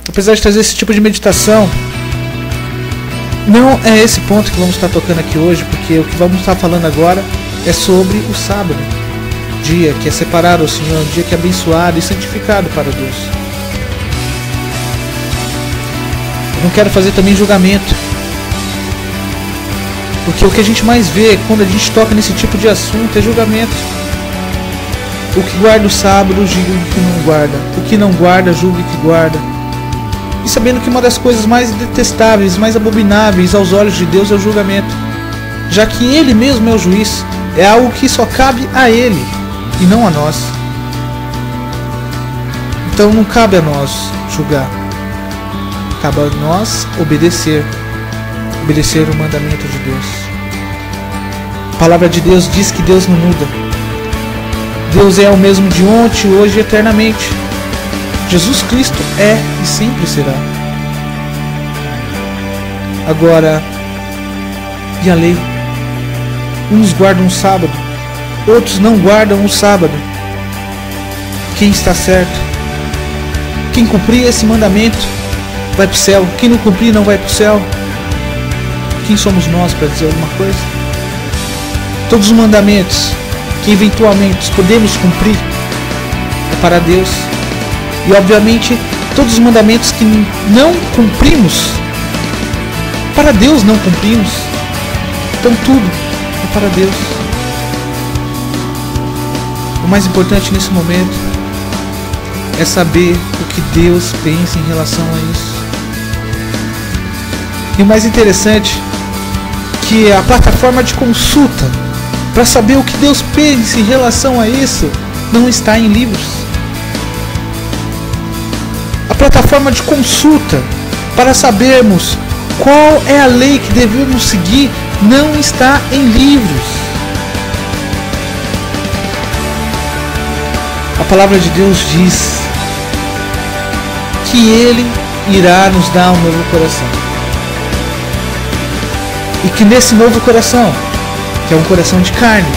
apesar de trazer esse tipo de meditação, não é esse ponto que vamos estar tocando aqui hoje, porque o que vamos estar falando agora é sobre o sábado, dia que é separado ao Senhor, um dia que é abençoado e santificado para Deus. Eu não quero fazer também julgamento, porque o que a gente mais vê quando a gente toca nesse tipo de assunto é julgamento. O que guarda o sábado, julgue o que não guarda. O que não guarda, julgue o que guarda. E sabendo que uma das coisas mais detestáveis, mais abomináveis aos olhos de Deus é o julgamento, já que Ele mesmo é o juiz. É algo que só cabe a Ele e não a nós. Então não cabe a nós julgar. Cabe a nós obedecer o mandamento de Deus. A palavra de Deus diz que Deus não muda. Deus é o mesmo de ontem, hoje e eternamente. Jesus Cristo é e sempre será. Agora, e a lei? Uns guardam o sábado, outros não guardam o sábado. Quem está certo? Quem cumprir esse mandamento vai para o céu. Quem não cumprir não vai para o céu. Quem somos nós para dizer alguma coisa? Todos os mandamentos que eventualmente podemos cumprir é para Deus. E obviamente todos os mandamentos que não cumprimos, para Deus não cumprimos. Então tudo é para Deus. O mais importante nesse momento é saber o que Deus pensa em relação a isso. E o mais interessante é que a plataforma de consulta para saber o que Deus pensa em relação a isso não está em livros. A plataforma de consulta para sabermos qual é a lei que devemos seguir não está em livros. A palavra de Deus diz que Ele irá nos dar um novo coração. E que nesse novo coração, que é um coração de carne,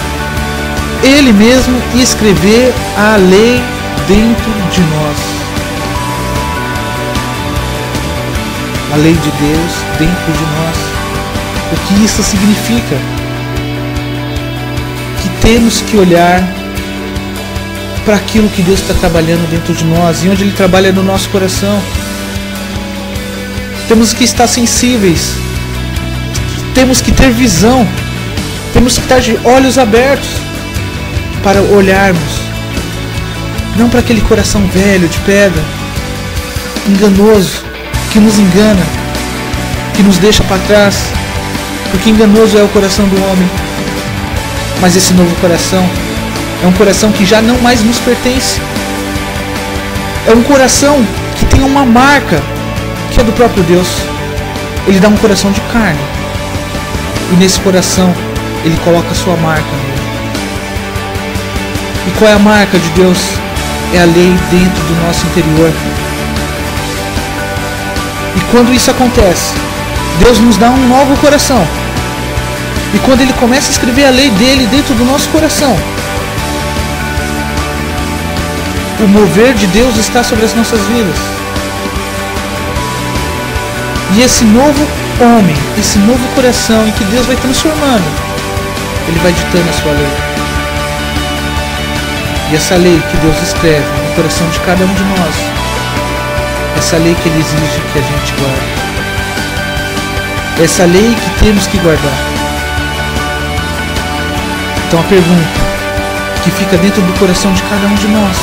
Ele mesmo ia escrever a lei dentro de nós. A lei de Deus dentro de nós. O que isso significa? Que temos que olhar para aquilo que Deus está trabalhando dentro de nós e onde Ele trabalha no nosso coração. Temos que estar sensíveis. Temos que ter visão. Temos que estar de olhos abertos para olharmos. Não para aquele coração velho de pedra, enganoso, que nos engana, que nos deixa para trás, porque enganoso é o coração do homem. Mas esse novo coração é um coração que já não mais nos pertence. É um coração que tem uma marca que é do próprio Deus. Ele dá um coração de carne, e nesse coração Ele coloca a sua marca nele. E qual é a marca de Deus? É a lei dentro do nosso interior. E quando isso acontece, Deus nos dá um novo coração. E quando Ele começa a escrever a lei dele dentro do nosso coração, o mover de Deus está sobre as nossas vidas. E esse novo homem, esse novo coração em que Deus vai transformando, Ele vai ditando a sua lei. E essa lei que Deus escreve no coração de cada um de nós, essa lei que Ele exige que a gente guarde. Essa lei que temos que guardar. Então a pergunta que fica dentro do coração de cada um de nós,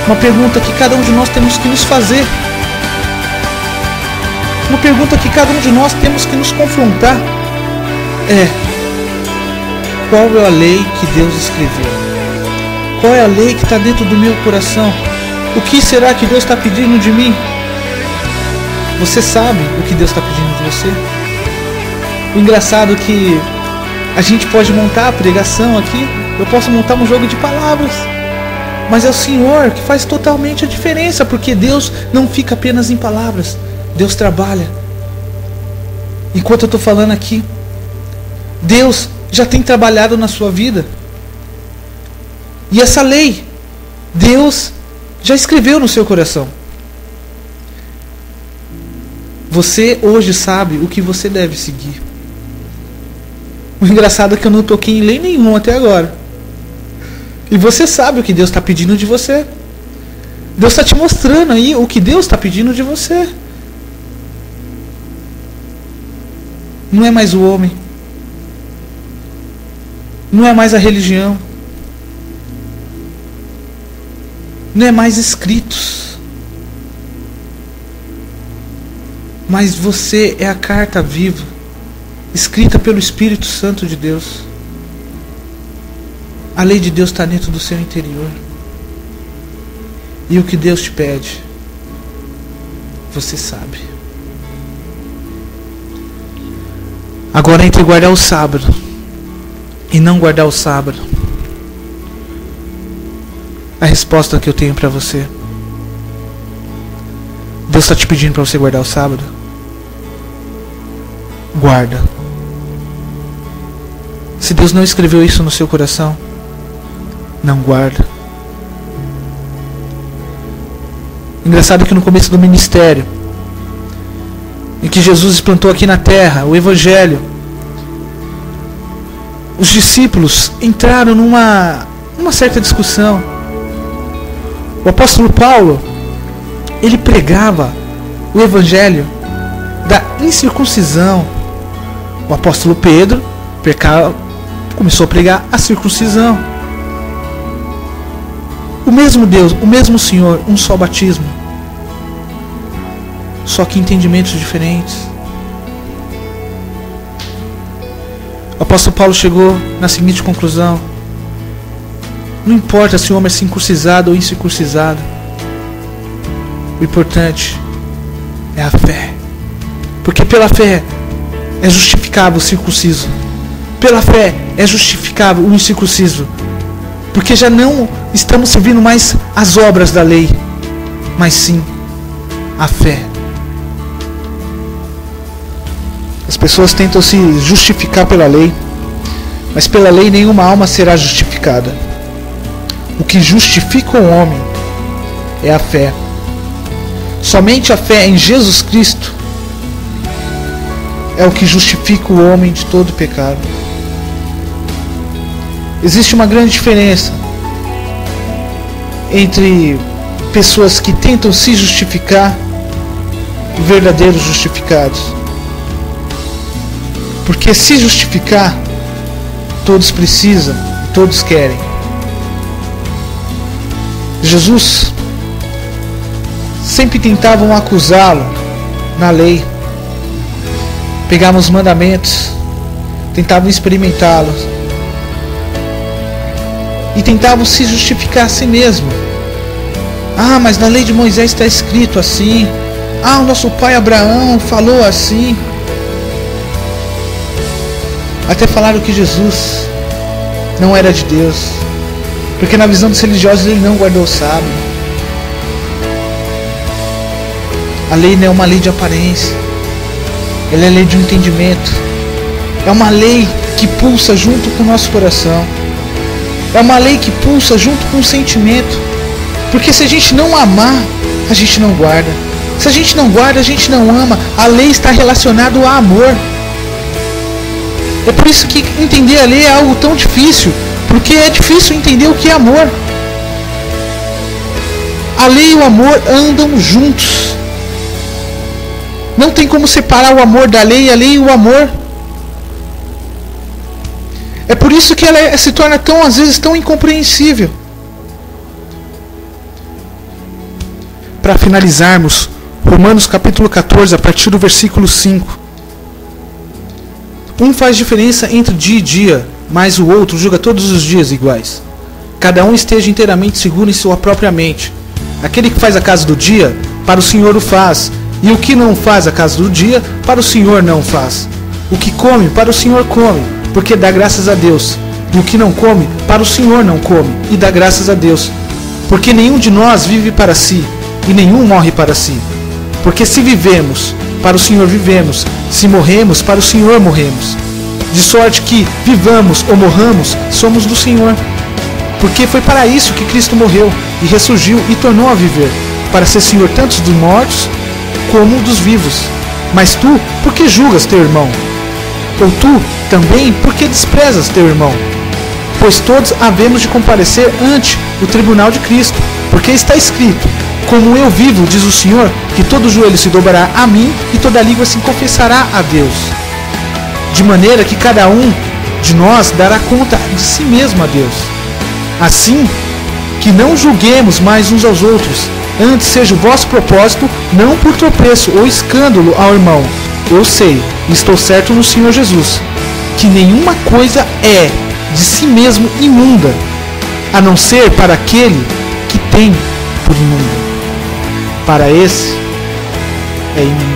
uma pergunta que cada um de nós temos que nos fazer, uma pergunta que cada um de nós temos que nos confrontar é: qual é a lei que Deus escreveu? Qual é a lei que está dentro do meu coração? O que será que Deus está pedindo de mim? Você sabe o que Deus está pedindo de você? O engraçado é que a gente pode montar a pregação aqui, eu posso montar um jogo de palavras, mas é o Senhor que faz totalmente a diferença, porque Deus não fica apenas em palavras, Deus trabalha. Enquanto eu estou falando aqui, Deus já tem trabalhado na sua vida. E essa lei, Deus já escreveu no seu coração. Você hoje sabe o que você deve seguir. O engraçado é que eu não toquei em lei nenhuma até agora. E você sabe o que Deus está pedindo de você. Deus está te mostrando aí o que Deus está pedindo de você. Não é mais o homem. Não é mais a religião. Não é mais escritos. Mas você é a carta viva, escrita pelo Espírito Santo de Deus. A lei de Deus está dentro do seu interior. E o que Deus te pede, você sabe. Agora, entre guardar o sábado e não guardar o sábado, a resposta que eu tenho para você: Deus está te pedindo para você guardar o sábado? Guarda. Se Deus não escreveu isso no seu coração, não guarda. Engraçado que no começo do ministério, em que Jesus implantou aqui na terra o Evangelho, os discípulos entraram numa certa discussão. O apóstolo Paulo, ele pregava o Evangelho da incircuncisão. O apóstolo Pedro começou a pregar a circuncisão. O mesmo Deus, o mesmo Senhor, um só batismo. Só que entendimentos diferentes. O apóstolo Paulo chegou na seguinte conclusão: não importa se o homem é circuncisado ou incircuncisado, o importante é a fé. Porque pela fé é justificável o circunciso. Pela fé é justificável o incircunciso. Porque já não estamos servindo mais as obras da lei, mas sim a fé. As pessoas tentam se justificar pela lei, mas pela lei nenhuma alma será justificada. O que justifica o homem é a fé. Somente a fé em Jesus Cristo é o que justifica o homem de todo pecado. Existe uma grande diferença entre pessoas que tentam se justificar e verdadeiros justificados. Porque se justificar, todos precisam e todos querem. Jesus sempre tentavam acusá-lo na lei. Pegavam os mandamentos, tentavam experimentá-los e tentavam se justificar a si mesmo. Ah, mas na lei de Moisés está escrito assim. Ah, o nosso pai Abraão falou assim. Até falaram que Jesus não era de Deus, porque na visão dos religiosos ele não guardou o sábado. A lei não é uma lei de aparência, ela é lei de um entendimento. É uma lei que pulsa junto com o nosso coração. É uma lei que pulsa junto com o sentimento. Porque se a gente não amar, a gente não guarda. Se a gente não guarda, a gente não ama. A lei está relacionada ao amor. É por isso que entender a lei é algo tão difícil. Porque é difícil entender o que é amor. A lei e o amor andam juntos. Não tem como separar o amor da lei e a lei e o amor. É por isso que ela se torna tão, às vezes, tão incompreensível. Para finalizarmos, Romanos capítulo 14, a partir do versículo 5. Um faz diferença entre dia e dia, mas o outro julga todos os dias iguais. Cada um esteja inteiramente seguro em sua própria mente. Aquele que faz a casa do dia, para o Senhor o faz, e o que não faz a casa do dia, para o Senhor não faz. O que come, para o Senhor come, porque dá graças a Deus. E o que não come, para o Senhor não come, e dá graças a Deus. Porque nenhum de nós vive para si, e nenhum morre para si. Porque se vivemos, para o Senhor vivemos, se morremos, para o Senhor morremos. De sorte que, vivamos ou morramos, somos do Senhor. Porque foi para isso que Cristo morreu, e ressurgiu e tornou a viver, para ser Senhor tanto dos mortos, como dos vivos. Mas tu, por que julgas teu irmão? Ou tu, também, por que desprezas teu irmão? Pois todos havemos de comparecer ante o tribunal de Cristo, porque está escrito: como eu vivo, diz o Senhor, que todo joelho se dobrará a mim e toda língua se confessará a Deus. De maneira que cada um de nós dará conta de si mesmo a Deus. Assim, que não julguemos mais uns aos outros, antes seja o vosso propósito, não por tropeço ou escândalo ao irmão. Eu sei, e estou certo no Senhor Jesus, que nenhuma coisa é de si mesmo imunda, a não ser para aquele que tem por imunda. Para esse é imunda.